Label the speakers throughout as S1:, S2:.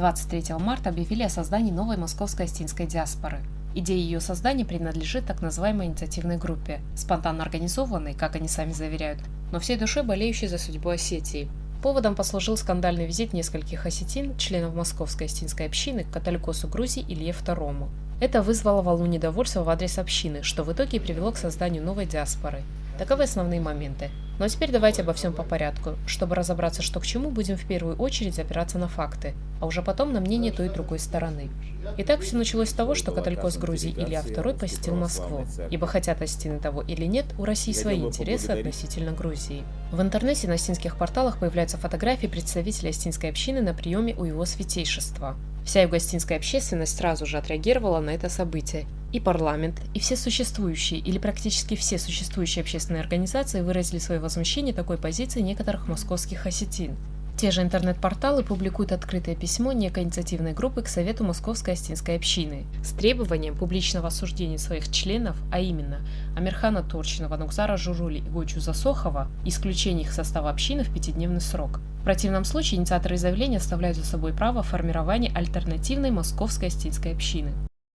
S1: 23 марта объявили о создании новой московской осетинской диаспоры. Идея ее создания принадлежит так называемой инициативной группе, спонтанно организованной, как они сами заверяют, но всей душой болеющей за судьбу Осетии. Поводом послужил скандальный визит нескольких осетин, членов Московской осетинской общины, к католикосу Грузии Илье II. Это вызвало волну недовольства в адрес общины, что в итоге и привело к созданию новой диаспоры. Таковы основные моменты. Но теперь давайте обо всем по порядку. Чтобы разобраться, что к чему, будем в первую очередь опираться на факты, а уже потом на мнение той и другой стороны. Итак, все началось с того, что католикос Грузии Илья II посетил Москву. Ибо хотят осетины того или нет, у России свои интересы относительно Грузии. В интернете на осетинских порталах появляются фотографии представителей осетинской общины на приеме у его святейшества. Вся юго-осетинская общественность сразу же отреагировала на это событие. И парламент, и все существующие или практически все существующие общественные организации выразили свое возмущение такой позиции некоторых московских осетин. Те же интернет-порталы публикуют открытое письмо некой инициативной группы к Совету Московской осетинской общины с требованием публичного осуждения своих членов, а именно Амирхана Торчинова, Нукзара Журули и Гойчу Засохова, исключение их состава общины в 5-дневный срок. В противном случае инициаторы заявления оставляют за собой право формирования альтернативной московской осетинской общины.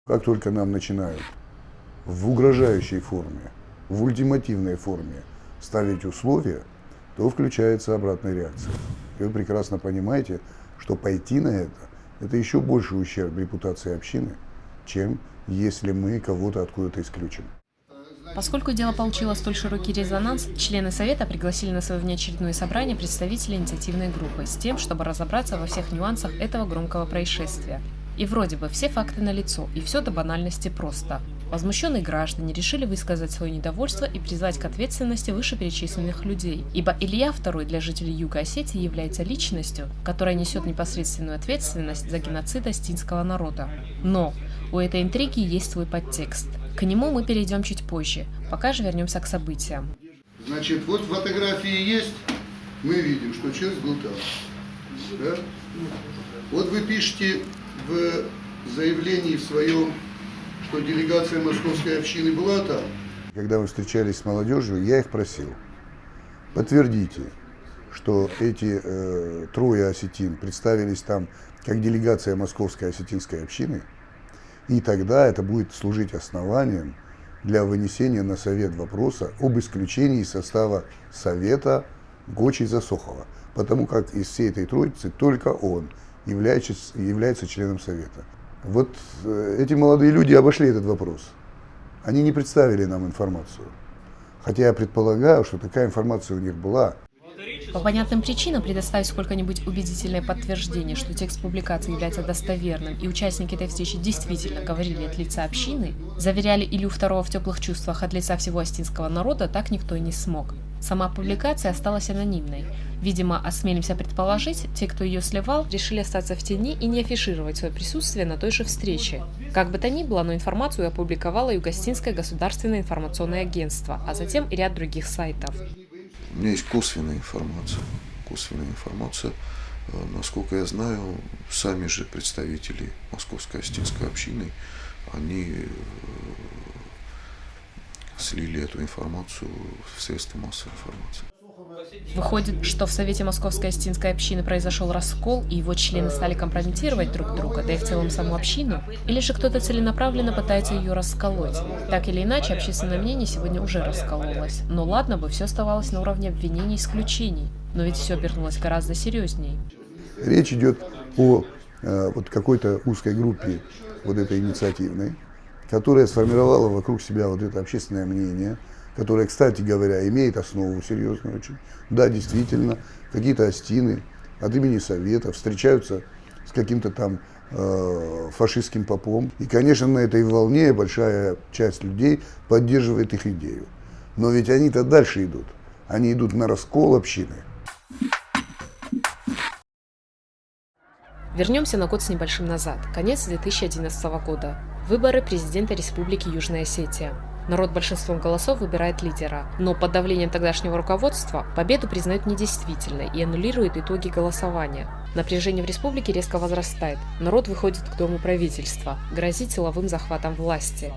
S2: Как только нам начинают в угрожающей форме, в ультимативной форме ставить условия, то включается обратная реакция. И вы прекрасно понимаете, что пойти на это еще больше ущерб репутации общины, чем если мы кого-то откуда-то исключим.
S1: Поскольку дело получило столь широкий резонанс, члены Совета пригласили на свое внеочередное собрание представителей инициативной группы с тем, чтобы разобраться во всех нюансах этого громкого происшествия. И вроде бы все факты налицо, и все до банальности просто. Возмущенные граждане решили высказать свое недовольство и призвать к ответственности вышеперечисленных людей, ибо Илья II для жителей Юга Осетии является личностью, которая несет непосредственную ответственность за геноцид осетинского народа. Но у этой интриги есть свой подтекст. К нему мы перейдем чуть позже, пока же вернемся к событиям.
S2: Значит, вот фотографии есть, мы видим, что человек был там. Да? Вот вы пишете в заявлении в своем, что делегация московской общины была там. Когда мы встречались с молодежью, я их просил, подтвердите, что эти трое осетин представились там как делегация московской осетинской общины, и тогда это будет служить основанием для вынесения на совет вопроса об исключении из состава совета Гочи Засохова, потому как из всей этой троицы только он является членом совета. Вот эти молодые люди обошли этот вопрос. Они не представили нам информацию. Хотя я предполагаю, что такая информация у них была.
S1: По понятным причинам предоставить сколько-нибудь убедительное подтверждение, что текст публикации является достоверным и участники этой встречи действительно говорили от лица общины, заверяли Илью II в теплых чувствах от лица всего осетинского народа, так никто и не смог. Сама публикация осталась анонимной. Видимо, осмелимся предположить, те, кто ее сливал, решили остаться в тени и не афишировать свое присутствие на той же встрече. Как бы то ни было, но информацию опубликовало Юго-Осетинское государственное информационное агентство, а затем и ряд других сайтов.
S3: У меня есть косвенная информация. Насколько я знаю, сами же представители Московской осетинской общины, они слили эту информацию в средства массовой информации.
S1: Выходит, что в Совете Московской осетинской общины произошел раскол, и его члены стали компрометировать друг друга, да и в целом саму общину? Или же кто-то целенаправленно пытается ее расколоть? Так или иначе, общественное мнение сегодня уже раскололось. Но ладно бы, все оставалось на уровне обвинений и исключений. Но ведь все обернулось гораздо серьезнее.
S2: Речь идет о вот какой-то узкой группе, вот этой инициативной, которая сформировала вокруг себя вот это общественное мнение, которая, кстати говоря, имеет основу серьезную очень. Да, действительно, какие-то осетины от имени Совета встречаются с каким-то там фашистским попом. И, конечно, на этой волне большая часть людей поддерживает их идею. Но ведь они-то дальше идут. Они идут на раскол общины.
S1: Вернемся на год с небольшим назад, конец 2011 года. Выборы президента Республики Южная Осетия. Народ большинством голосов выбирает лидера, но под давлением тогдашнего руководства победу признают недействительной и аннулируют итоги голосования. Напряжение в республике резко возрастает. Народ выходит к дому правительства, грозит силовым захватом власти.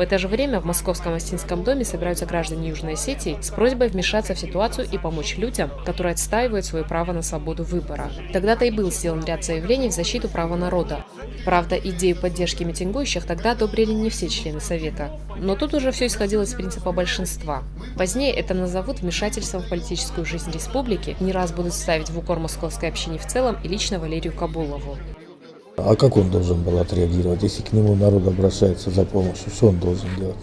S1: В это же время в Московском Остинском доме собираются граждане Южной Осетии с просьбой вмешаться в ситуацию и помочь людям, которые отстаивают свое право на свободу выбора. Тогда-то и был сделан ряд заявлений в защиту права народа. Правда, идею поддержки митингующих тогда одобрили не все члены Совета. Но тут уже все исходило из принципа большинства. Позднее это назовут вмешательством в политическую жизнь республики, не раз будут ставить в укор московской общине в целом и лично Валерию Кабулову.
S4: А как он должен был отреагировать, если к нему народ обращается за помощью? Что он должен делать?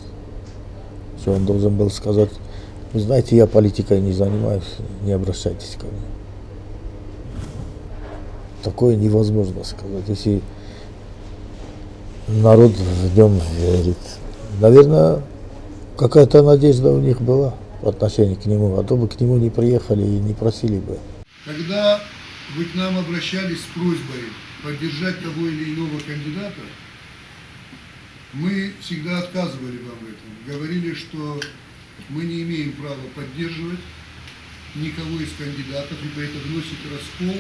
S4: Что он должен был сказать: вы знаете, я политикой не занимаюсь, не обращайтесь ко мне. Такое невозможно сказать, если народ в нем верит. Наверное, какая-то надежда у них была в отношении к нему, а то бы к нему не приехали и не просили бы.
S2: Когда вы к нам обращались с просьбой поддержать того или иного кандидата, мы всегда отказывали вам в этом. Говорили, что мы не имеем права поддерживать никого из кандидатов, ибо это вносит раскол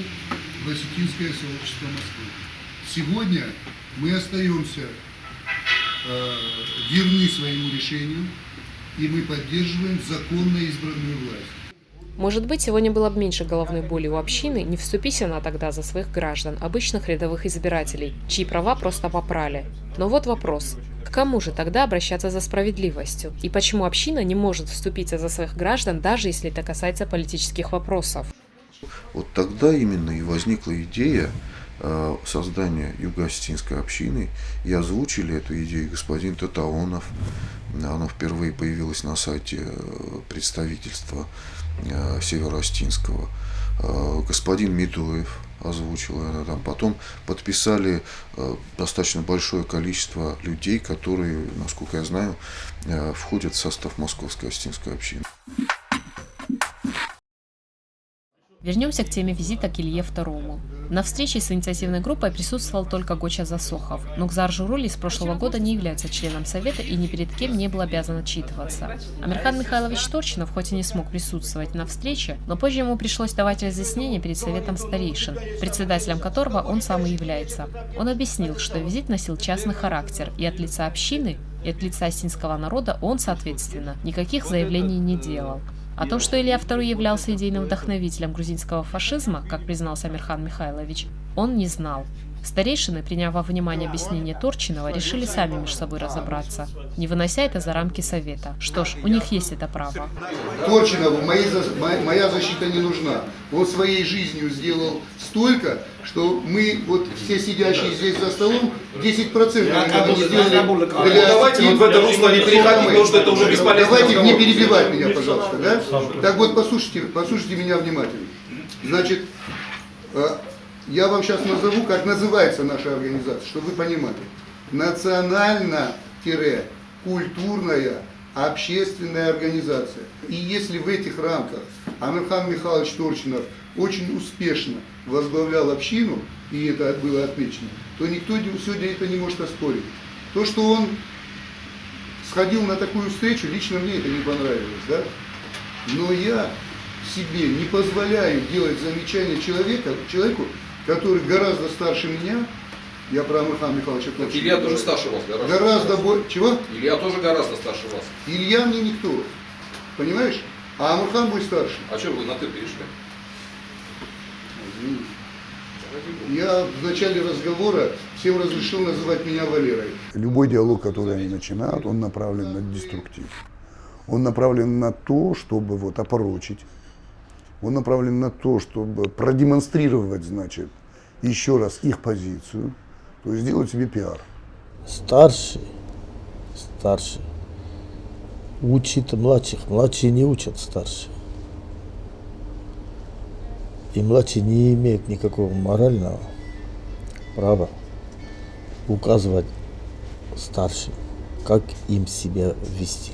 S2: в осетинское сообщество Москвы. Сегодня мы остаемся верны своему решению, и мы поддерживаем законно избранную власть.
S1: Может быть, сегодня было бы меньше головной боли у общины, не вступись она тогда за своих граждан, обычных рядовых избирателей, чьи права просто попрали. Но вот вопрос. К кому же тогда обращаться за справедливостью? И почему община не может вступиться за своих граждан, даже если это касается политических вопросов?
S3: Вот тогда именно и возникла идея создания Юго-Осетинской общины, и озвучили эту идею господин Татаонов. Она впервые появилась на сайте представительства Северо-Остинского. Господин Медуев озвучил это там. Потом подписали достаточно большое количество людей, которые, насколько я знаю, входят в состав Московской Остинской общины.
S1: Вернемся к теме визита к Илье II. На встрече с инициативной группой присутствовал только Гоча Засохов, но Кзар Журули с прошлого года не является членом Совета и ни перед кем не был обязан отчитываться. Амирхан Михайлович Торчинов хоть и не смог присутствовать на встрече, но позже ему пришлось давать разъяснения перед Советом старейшин, председателем которого он сам и является. Он объяснил, что визит носил частный характер, и от лица общины, и от лица осетинского народа он, соответственно, никаких заявлений не делал. О том, что Илья II являлся идейным вдохновителем грузинского фашизма, как признался Амирхан Михайлович, он не знал. Старейшины, приняв во внимание объяснение Торчинова, решили сами между собой разобраться, не вынося это за рамки Совета. Что ж, у них есть это право.
S2: Торчинову моя защита не нужна. Он своей жизнью сделал столько, что мы, вот все сидящие здесь за столом, 10% не сделали для...
S5: Давайте вот в это русло не переходить, потому что это уже бесполезно.
S2: Давайте не перебивать меня, пожалуйста, да? Так вот, послушайте меня внимательно. Значит, я вам сейчас назову, как называется наша организация, чтобы вы понимали. Национально-культурная общественная организация. И если в этих рамках Амирхан Михайлович Торчинов очень успешно возглавлял общину, и это было отмечено, то никто сегодня это не может оспорить. То, что он сходил на такую встречу, лично мне это не понравилось, да? Но я себе не позволяю делать замечания человеку, который гораздо старше меня. Я про Амирхана Михайловича Торчинова.
S5: Илья тоже старше вас,
S2: гораздо больше. Чего?
S5: Илья тоже гораздо старше вас.
S2: Илья мне никто. Понимаешь? А Амирхан будет старше.
S5: А что вы на ты перешли?
S2: Извините. Я в начале разговора всем разрешил называть меня Валерой.
S6: Любой диалог, который они начинают, он направлен на деструктив. Он направлен на то, чтобы вот опорочить. Он направлен на то, чтобы продемонстрировать, значит, еще раз их позицию, то есть сделать себе пиар.
S4: Старший учит младших, младшие не учат старших. И младшие не имеют никакого морального права указывать старшим, как им себя вести.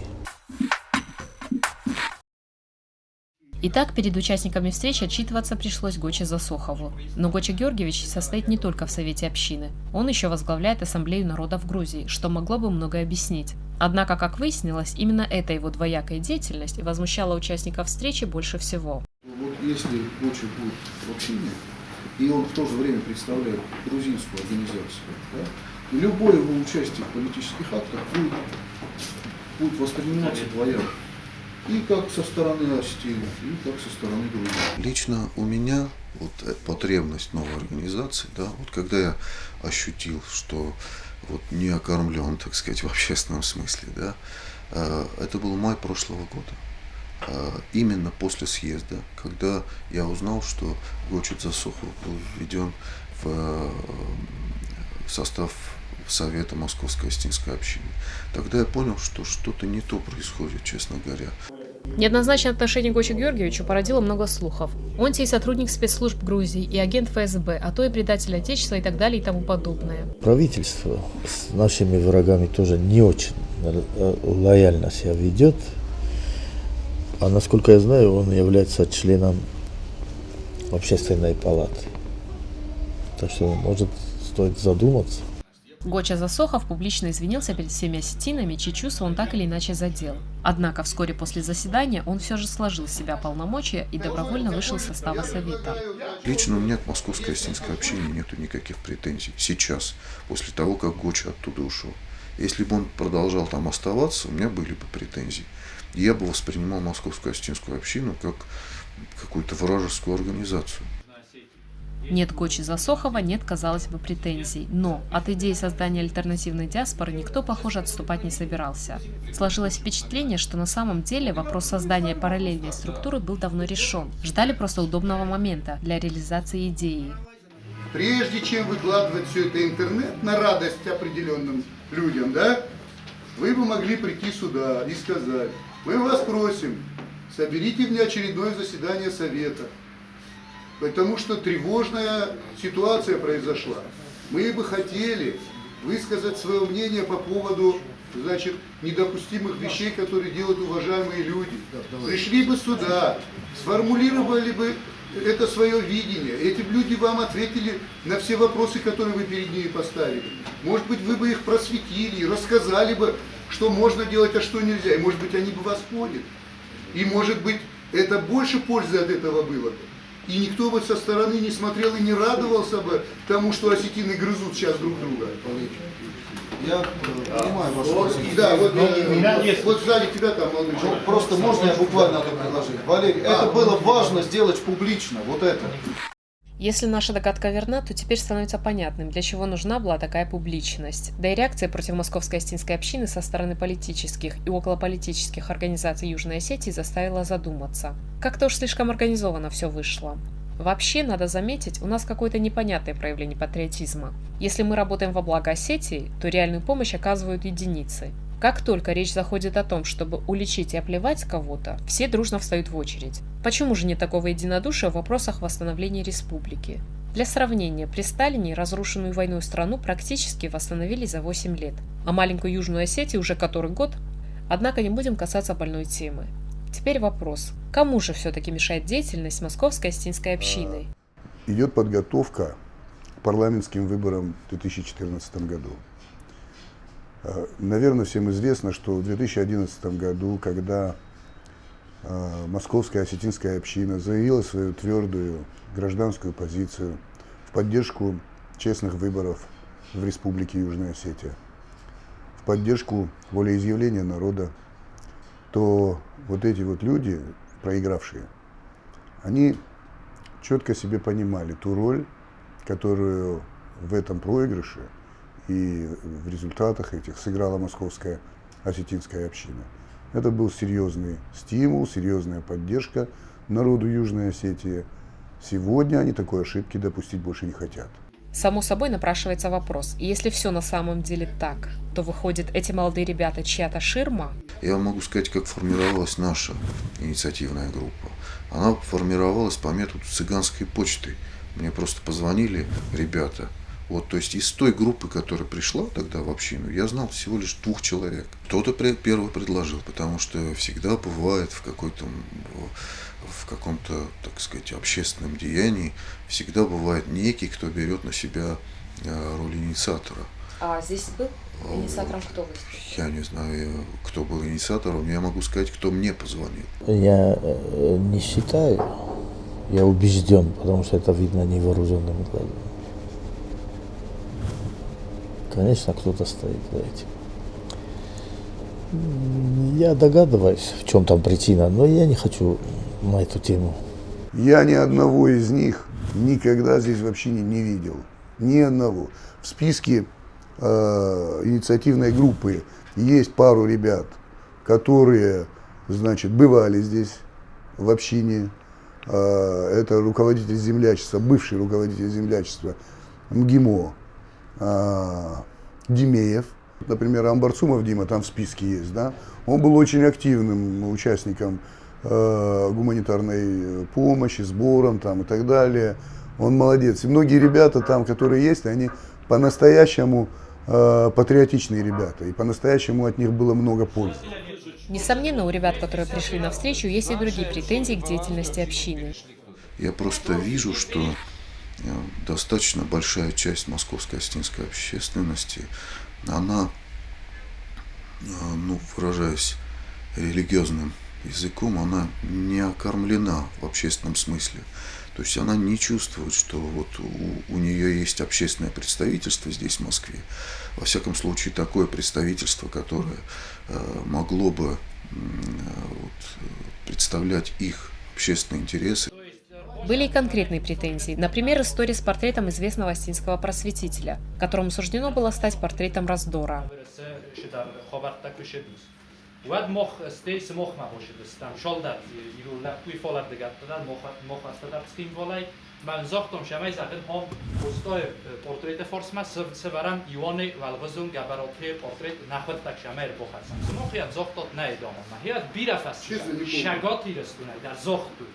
S1: Итак, перед участниками встречи отчитываться пришлось Гоче Засохову. Но Гоча Георгиевич состоит не только в Совете общины. Он еще возглавляет Ассамблею народов Грузии, что могло бы многое объяснить. Однако, как выяснилось, именно эта его двоякая деятельность возмущала участников встречи больше всего.
S7: Вот если Гоча будет в общине, и он в то же время представляет грузинскую организацию, да, И любое его участие в политических актах будет восприниматься двояко. И как со стороны Осетии, и как со стороны других.
S3: Лично у меня вот потребность новой организации, да, вот когда я ощутил, что вот не окормлен, так сказать, в общественном смысле, да, это был май прошлого года. Именно после съезда, когда я узнал, что Гочет Засохов был введен в состав Совета Московской Осетинской общины. Тогда я понял, что что-то не то происходит, честно говоря.
S1: Неоднозначное отношение к Гоче Георгиевичу породило много слухов. Он и сотрудник спецслужб Грузии, и агент ФСБ, а то и предатель Отечества и так далее и тому подобное.
S4: Правительство с нашими врагами тоже не очень лояльно себя ведет. А насколько я знаю, он является членом общественной палаты. Так что, может, стоит задуматься.
S1: Гоча Засохов публично извинился перед всеми осетинами, чьи чувства он так или иначе задел. Однако вскоре после заседания он все же сложил с себя полномочия и добровольно вышел из состава Совета.
S3: Лично у меня к Московской Осетинской общине нету никаких претензий. Сейчас, после того, как Гоча оттуда ушел. Если бы он продолжал там оставаться, у меня были бы претензии. И я бы воспринимал Московскую Осетинскую общину как какую-то вражескую организацию.
S1: Нет Гочи Засохова, нет, казалось бы, претензий. Но от идеи создания альтернативной диаспоры никто, похоже, отступать не собирался. Сложилось впечатление, что на самом деле вопрос создания параллельной структуры был давно решен. Ждали просто удобного момента для реализации идеи.
S2: Прежде чем выкладывать все это в интернет на радость определенным людям, да, вы бы могли прийти сюда и сказать: мы вас просим, соберите внеочередное заседание Совета. Потому что тревожная ситуация произошла. Мы бы хотели высказать свое мнение по поводу, значит, недопустимых вещей, которые делают уважаемые люди. Пришли бы сюда, сформулировали бы это свое видение. Эти люди вам ответили на все вопросы, которые вы перед ними поставили. Может быть, вы бы их просветили, рассказали бы, что можно делать, а что нельзя. И может быть, они бы вас поняли. И может быть, это больше пользы от этого было бы. И никто бы со стороны не смотрел и не радовался бы тому, что осетины грызут сейчас друг друга.
S7: Я понимаю вашу позицию.
S2: Да, вот сзади тебя там молодой человек.
S7: Просто можно я буквально это предложить? Валерий, это было важно сделать публично, вот это.
S1: Если наша догадка верна, то теперь становится понятным, для чего нужна была такая публичность. Да и реакция против Московской Осетинской общины со стороны политических и околополитических организаций Южной Осетии заставила задуматься. Как-то уж слишком организованно все вышло. Вообще, надо заметить, у нас какое-то непонятное проявление патриотизма. Если мы работаем во благо Осетии, то реальную помощь оказывают единицы. Как только речь заходит о том, чтобы уличить и оплевать кого-то, все дружно встают в очередь. Почему же нет такого единодушия в вопросах восстановления республики? Для сравнения, при Сталине разрушенную войной страну практически восстановили за 8 лет, а маленькую Южную Осетию уже который год. Однако не будем касаться больной темы. Теперь вопрос, кому же все-таки мешает деятельность Московской Осетинской общины?
S6: Идет подготовка к парламентским выборам в 2014 году. Наверное, всем известно, что в 2011 году, когда Московская Осетинская община заявила свою твердую гражданскую позицию в поддержку честных выборов в Республике Южная Осетия, в поддержку волеизъявления народа, то вот эти вот люди, проигравшие, они четко себе понимали ту роль, которую в этом проигрыше и в результатах этих сыграла Московская Осетинская община. Это был серьезный стимул, серьезная поддержка народу Южной Осетии. Сегодня они такой ошибки допустить больше не хотят.
S1: Само собой напрашивается вопрос, и если все на самом деле так, то выходит, эти молодые ребята чья-то ширма?
S3: Я могу сказать, как формировалась наша инициативная группа. Она формировалась по методу цыганской почты. Мне просто позвонили ребята. Вот, то есть из той группы, которая пришла тогда в общину, я знал всего лишь 2 человек. Кто-то первый предложил, потому что всегда бывает в каком-то, так сказать, общественном деянии, всегда бывает некий, кто берет на себя роль инициатора.
S1: А здесь был инициатором кто выступил?
S3: Я не знаю, кто был инициатором, я могу сказать, кто мне позвонил.
S4: Я не считаю, я убежден, потому что это видно невооруженным глазом. Конечно, кто-то стоит за этим. Я догадываюсь, в чем там причина, но я не хочу на эту тему.
S6: Я ни одного из них никогда здесь вообще не видел. Ни одного. В списке инициативной группы есть пару ребят, которые, значит, бывали здесь в общине. Это руководитель землячества, бывший руководитель землячества МГИМО Димеев. Например, Амбарцумов Дима там в списке есть, да? Он был очень активным участником гуманитарной помощи, сбором там и так далее. Он молодец. И многие ребята там, которые есть, они по-настоящему патриотичные ребята. И по-настоящему от них было много пользы.
S1: Несомненно, у ребят, которые пришли на встречу, есть и другие претензии к деятельности общины.
S3: Я просто вижу, что достаточно большая часть московской осетинской общественности, она, ну, выражаясь религиозным языком, она не окормлена в общественном смысле. То есть она не чувствует, что вот у нее есть общественное представительство здесь, в Москве. Во всяком случае, такое представительство, которое могло бы представлять их общественные интересы.
S1: Были и конкретные претензии. Например, история с портретом известного осетинского просветителя, которому суждено было стать портретом раздора.
S8: باید مخ استیس مخ مباشه دستم شال در یولر توی فالر دیگر در مخ است در سکیم والای من زاختم شمای زدن هم پستای پورتریت فارس ما سوارم یوان والغزون گبراتی پورتریت نخود تک شمای رو بخرسم سماخی از زاختات نه ادامه ما هیات بیرفت شگاتی رستونه در زاخت تو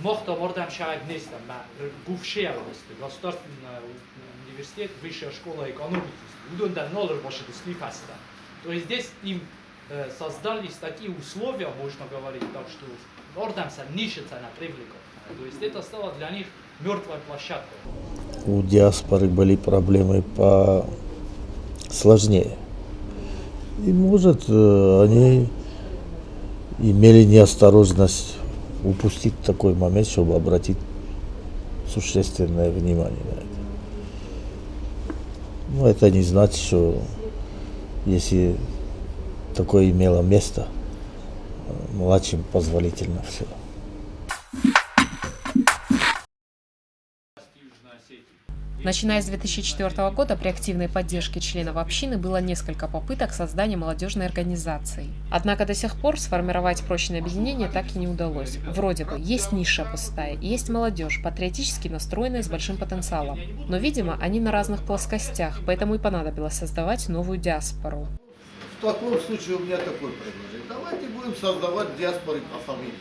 S8: مخ تا بردم شاید نیستم من گوشه رسته گاستارت университет высшая школа экономики будут до ноль больше досли паста то есть здесь им создались такие условия, можно говорить, так что Ордамса нищится на привлеку. То есть это стало для них мертвой площадкой.
S4: У диаспоры были проблемы посложнее. И, может, они имели неосторожность упустить такой момент, чтобы обратить существенное внимание на это. Но это не значит, что если такое имело место, младшим позволительно все.
S1: Начиная с 2004 года при активной поддержке членов общины было несколько попыток создания молодежной организации. Однако до сих пор сформировать прочное объединение так и не удалось. Вроде бы есть ниша пустая, и есть молодежь, патриотически настроенная с большим потенциалом. Но, видимо, они на разных плоскостях, поэтому и понадобилось создавать новую диаспору.
S7: В таком случае у меня такое предложение. Давайте будем создавать диаспоры по фамилии.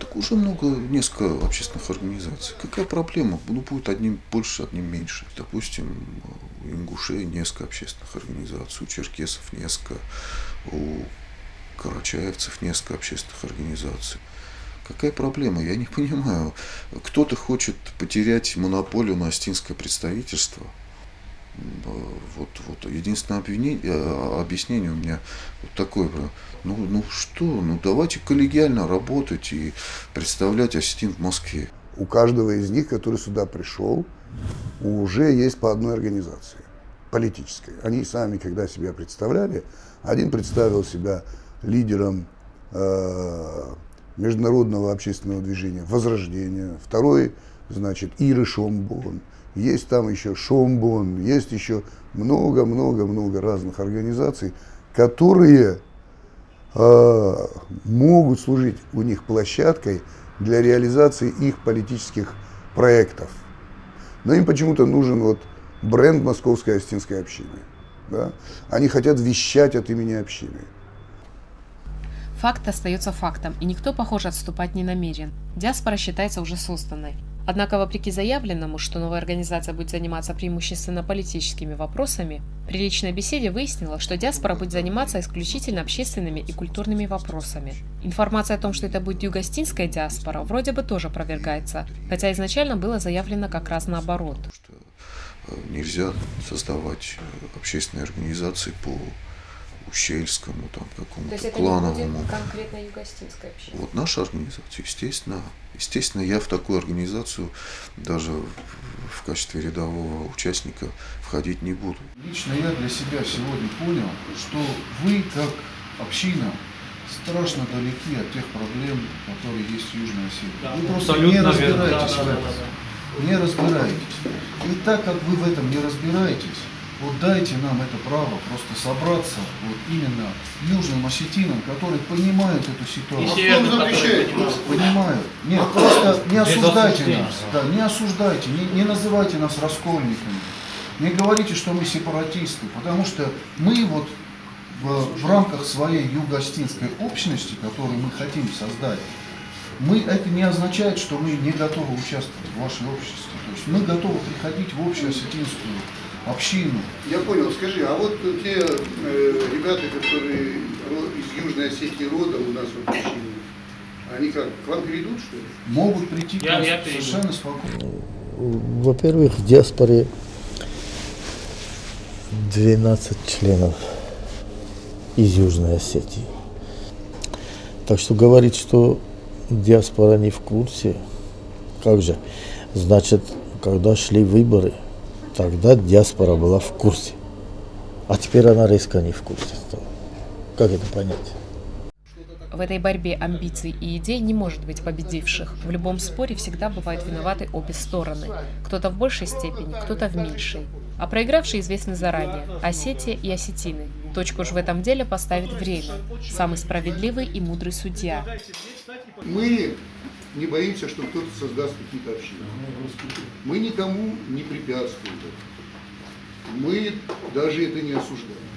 S3: Так уже несколько общественных организаций. Какая проблема? Ну, будет одним больше, одним меньше. Допустим, у ингушей несколько общественных организаций, у черкесов несколько, у карачаевцев несколько общественных организаций. Какая проблема? Я не понимаю. Кто-то хочет потерять монополию на осетинское представительство. Вот. Единственное объяснение у меня вот такое. Ну что, давайте коллегиально работать и представлять осетин в Москве.
S6: У каждого из них, который сюда пришел, уже есть по одной организации политической. Они сами, когда себя представляли, один представил себя лидером международного общественного движения «Возрождение», второй, значит, Иры Шомбон. Есть там еще Шомбон, есть еще много разных организаций, которые могут служить у них площадкой для реализации их политических проектов. Но им почему-то нужен вот бренд Московской осетинской общины. Да? Они хотят вещать от имени общины.
S1: Факт остается фактом, и никто, похоже, отступать не намерен. Диаспора считается уже созданной. Однако, вопреки заявленному, что новая организация будет заниматься преимущественно политическими вопросами, при личной беседе выяснила, что диаспора будет заниматься исключительно общественными и культурными вопросами. Информация о том, что это будет юго-осетинская диаспора, вроде бы тоже опровергается, хотя изначально было заявлено как раз наоборот.
S3: Нельзя создавать общественные организации по Ущельскому, там,
S1: То есть
S3: какому-то
S1: это не
S3: клановому.
S1: будет конкретно юго-остинская община?
S3: Вот наша организация, естественно, я в такую организацию даже в качестве рядового участника входить не буду.
S7: Лично я для себя сегодня понял, что вы, как община, страшно далеки от тех проблем, которые есть в Южной Осетии. Вы просто не разбираетесь в этом. Не разбираетесь. И так как вы в этом не разбираетесь, вот дайте нам это право просто собраться вот именно южным осетинам, которые понимают эту ситуацию.
S2: Кто запрещает?
S7: Понимают. Нет, просто не осуждайте нас. Да, не осуждайте, не называйте нас раскольниками. Не говорите, что мы сепаратисты, потому что мы вот в рамках своей юго-остинской общности, которую мы хотим создать, это не означает, что мы не готовы участвовать в вашей обществе. То есть мы готовы приходить в общеосетинскую общину.
S2: Я понял, скажи, а вот те ребята, которые из Южной Осетии родом у нас в общине, они как, к вам перейдут, что ли?
S7: Могут прийти к нам совершенно спокойно.
S4: Во-первых, в диаспоре 12 членов из Южной Осетии. Так что говорить, что диаспора не в курсе, как же? Значит, когда шли выборы, тогда диаспора была в курсе. А теперь она резко не в курсе стала. Как это понять?
S1: В этой борьбе амбиций и идей не может быть победивших. В любом споре всегда бывают виноваты обе стороны. Кто-то в большей степени, кто-то в меньшей. А проигравшие известны заранее – Осетия и осетины. Точку же в этом деле поставит время. Самый справедливый и мудрый судья.
S2: Мы не боимся, что кто-то создаст какие-то общины. Мы никому не препятствуем. Мы даже это не осуждаем.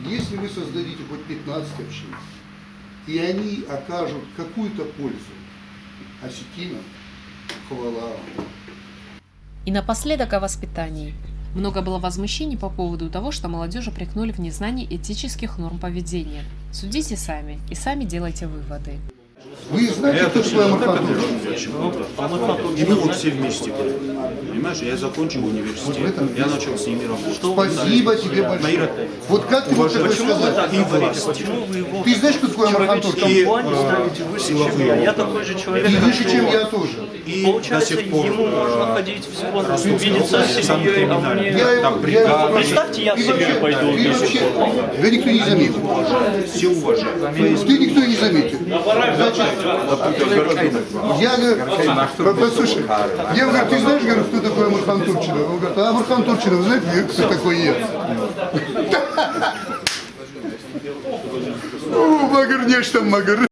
S2: Если вы создадите хоть 15 общин, и они окажут какую-то пользу осетинам, хвала.
S1: И напоследок о воспитании. Много было возмущений по поводу того, что молодежь упрекнули в незнании этических норм поведения. Судите сами и сами делайте выводы.
S2: Вы знаете, кто такой Амархан?
S9: И мы вот все вместе. Понимаешь, я закончил университет, я начал с ними работать.
S2: Спасибо тебе большое. Вот как ты вот такое сказать?
S9: И власть.
S2: Ты знаешь, кто такой Амархан Турчин?
S10: Я такой же человек.
S2: И выше, чем я тоже.
S9: И
S10: Получается,
S9: до сих пор
S10: ему можно ходить всего
S9: увидеться
S10: с семьей, а мне... Представьте, я в семью пойду.
S2: Ты вообще, да никто не заметит.
S9: все уважают.
S2: Ты никто не заметит. Значит, я говорю, послушай, я говорю, ты знаешь, говорю, кто такой Амархан Турчинов? Он говорит, а Амархан Турчинов, знаете, кто такой я? Магар, нечто Магар.